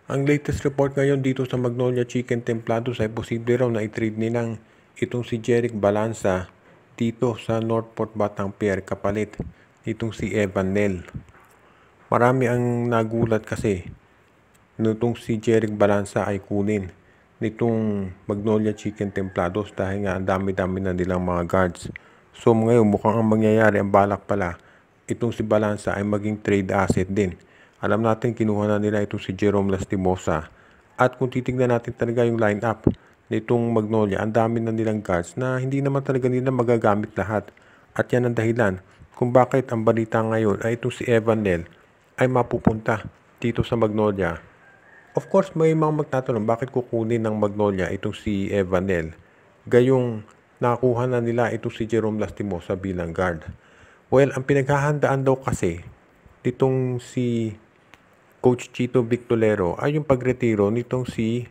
Ang latest report ngayon dito sa Magnolia Chicken Templados ay posible raw na i-trade nilang itong si Jeric Balanza dito sa Northport Batang Pier kapalit itong si Evan Nel. Marami ang nagulat kasi nitong si Jeric Balanza ay kunin nitong Magnolia Chicken Templados dahil nga ang dami-dami na nilang mga guards. So ngayon mukhang ang mangyayari, ang balak pala, itong si Balanza ay maging trade asset din. Alam natin kinuha na nila itong si Jerome Lastimosa. At kung titignan natin talaga yung lineup nitong Magnolia, ang dami na nilang guards na hindi naman talaga nila magagamit lahat. At yan ang dahilan kung bakit ang balita ngayon ay itong si Evan Nel ay mapupunta dito sa Magnolia. Of course, may mga magtatanong bakit kukunin ng Magnolia itong si Evan Nel. Gayong nakuha na nila itong si Jerome Lastimosa bilang guard. Well, ang pinaghahandaan daw kasi ditong si Coach Chito Victolero ay yung pagretiro nitong si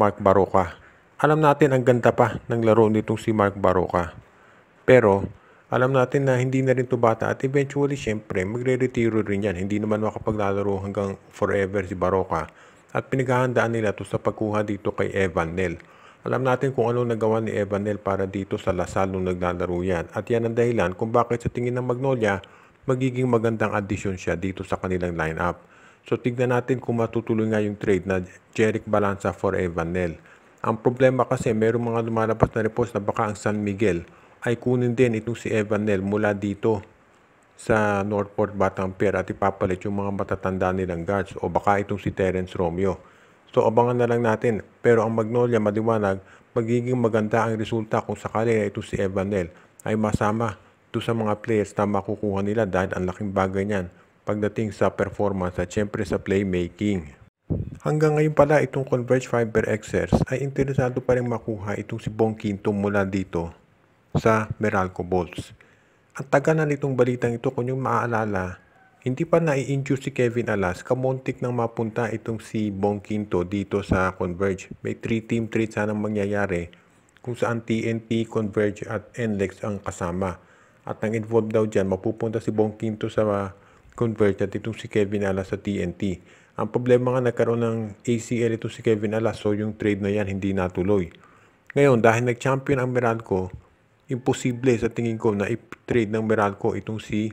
Mark Baroka. Alam natin ang ganda pa ng laro nitong si Mark Baroka. Pero alam natin na hindi na rin to bata at eventually syempre magre-retiro rin yan. Hindi naman makapaglalaro hanggang forever si Baroka. At pinaghahandaan nila to sa pagkuha dito kay Evan Nel. Alam natin kung ano nagawa ni Evan Nel para dito sa Lasal nung naglalaro yan. At yan ang dahilan kung bakit sa tingin ng Magnolia magiging magandang addition siya dito sa kanilang lineup. So tignan natin kung matutuloy nga yung trade na Jeric Balanza for Evan Nel. Ang problema kasi merong mga lumalabas na reports na baka ang San Miguel ay kunin din itong si Evan Nel mula dito sa Northport Batang Pier at ipapalit yung mga matatanda nilang guards o baka itong si Terence Romeo. So abangan na lang natin. Pero ang Magnolia maliwanag, magiging maganda ang resulta kung sakali na itong si Evan Nel ay masama to sa mga players na makukuha nila dahil ang laking bagay niyan pagdating sa performance at syempre sa playmaking. Hanggang ngayon pala itong Converge Fiber Xers ay interesado pa rin makuha itong si Bong Quinto mula dito sa Meralco Bolts. Ang taga na nitong balitang ito kung yung maaalala, hindi pa nai-injure si Kevin Alas, kamontik nang mapunta itong si Bong Quinto dito sa Converge. May 3-team trade sanang mangyayari kung saan TNT, Converge at NLEX ang kasama. At ang involved daw dyan, mapupunta si Bong Quinto sa Converge at itong si Kevin Alas sa TNT. Ang problema nga nagkaroon ng ACL itong si Kevin Alas, so yung trade na yan hindi natuloy. Ngayon, dahil nag-champion ang Meralco, imposible sa tingin ko na i-trade ng Meralco itong si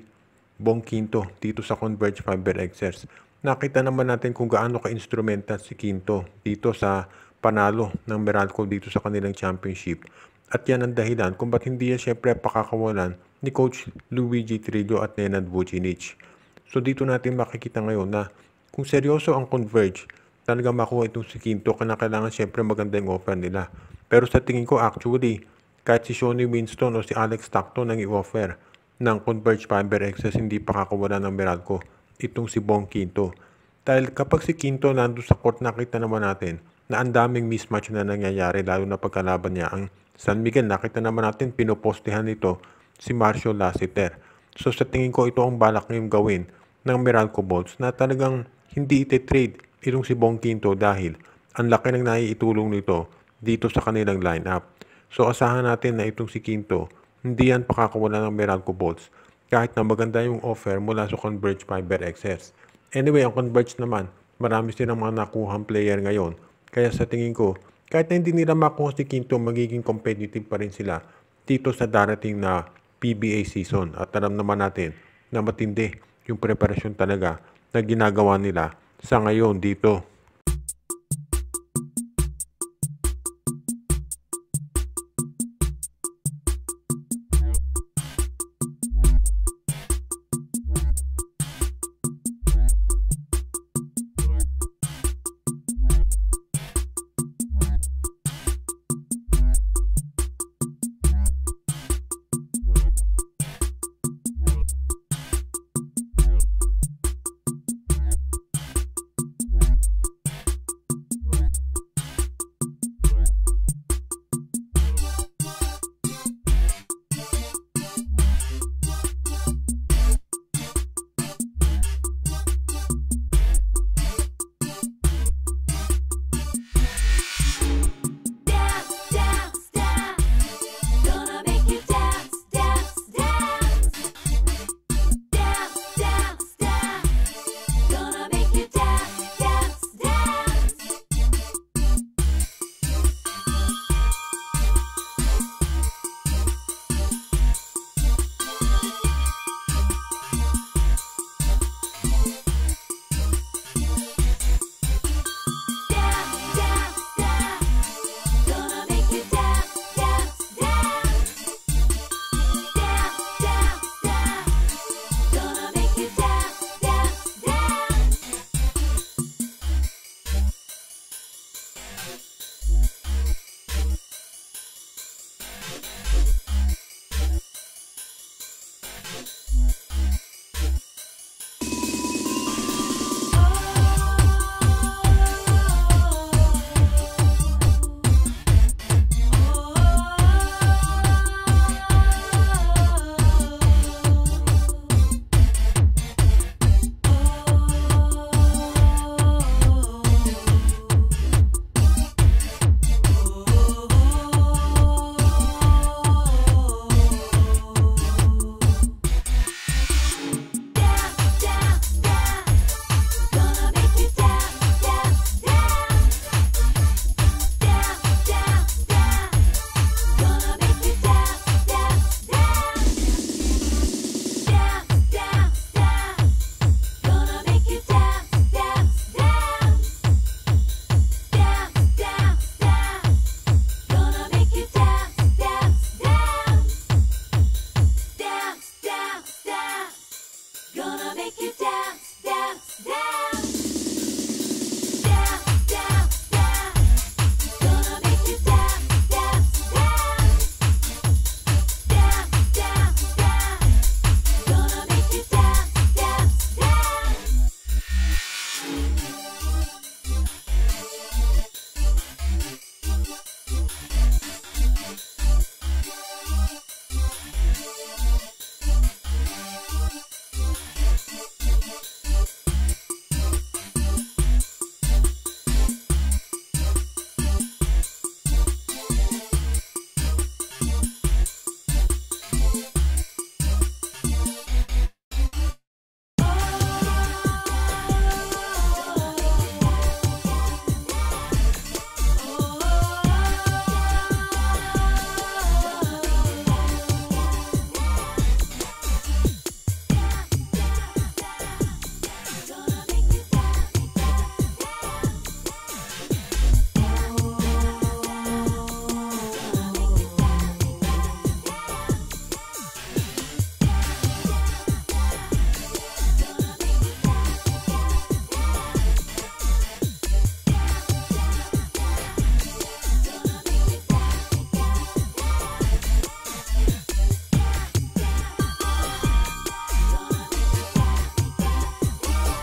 Bong Quinto dito sa Converge Fiber Xers. Nakita naman natin kung gaano ka-instrumental si Quinto dito sa panalo ng Meralco dito sa kanilang championship. At yan ang dahilan kung ba't hindi yan syempre pakakawalan ni Coach Luigi Trillo at Nenad Vucinic. So dito natin makikita ngayon na kung seryoso ang Converge, talaga makuha itong si Quinto, kailangan syempre maganda yung offer nila. Pero sa tingin ko actually, kahit si Shonny Winston o si Alex Stockton ang i-offer ng Converge Fiber Xs, hindi pa kakawala ng Meralco itong si Bong Quinto. Dahil kapag si Quinto nandun sa court, nakita naman natin na ang daming mismatch na nangyayari lalo na pagkalaban niya. Ang San Miguel, nakita naman natin pinopostehan nito si Marcio Lassiter. So sa tingin ko ito ang balak ngayong gawin ng Meralco Bolts na talagang hindi ite-trade itong si Bong Quinto dahil ang laki ng naiitulong nito dito sa kanilang lineup. So asahan natin na itong si Quinto, hindi yan pakakawala ng Meralco Bolts kahit na maganda yung offer mula sa Converge Fiber Xs. Anyway, ang Converge naman, marami silang mga nakuhang player ngayon. Kaya sa tingin ko, kahit na hindi nila makuha si Quinto, magiging competitive pa rin sila dito sa darating na PBA season. At alam naman natin na matindi yung preparasyon talaga na ginagawa nila sa ngayon dito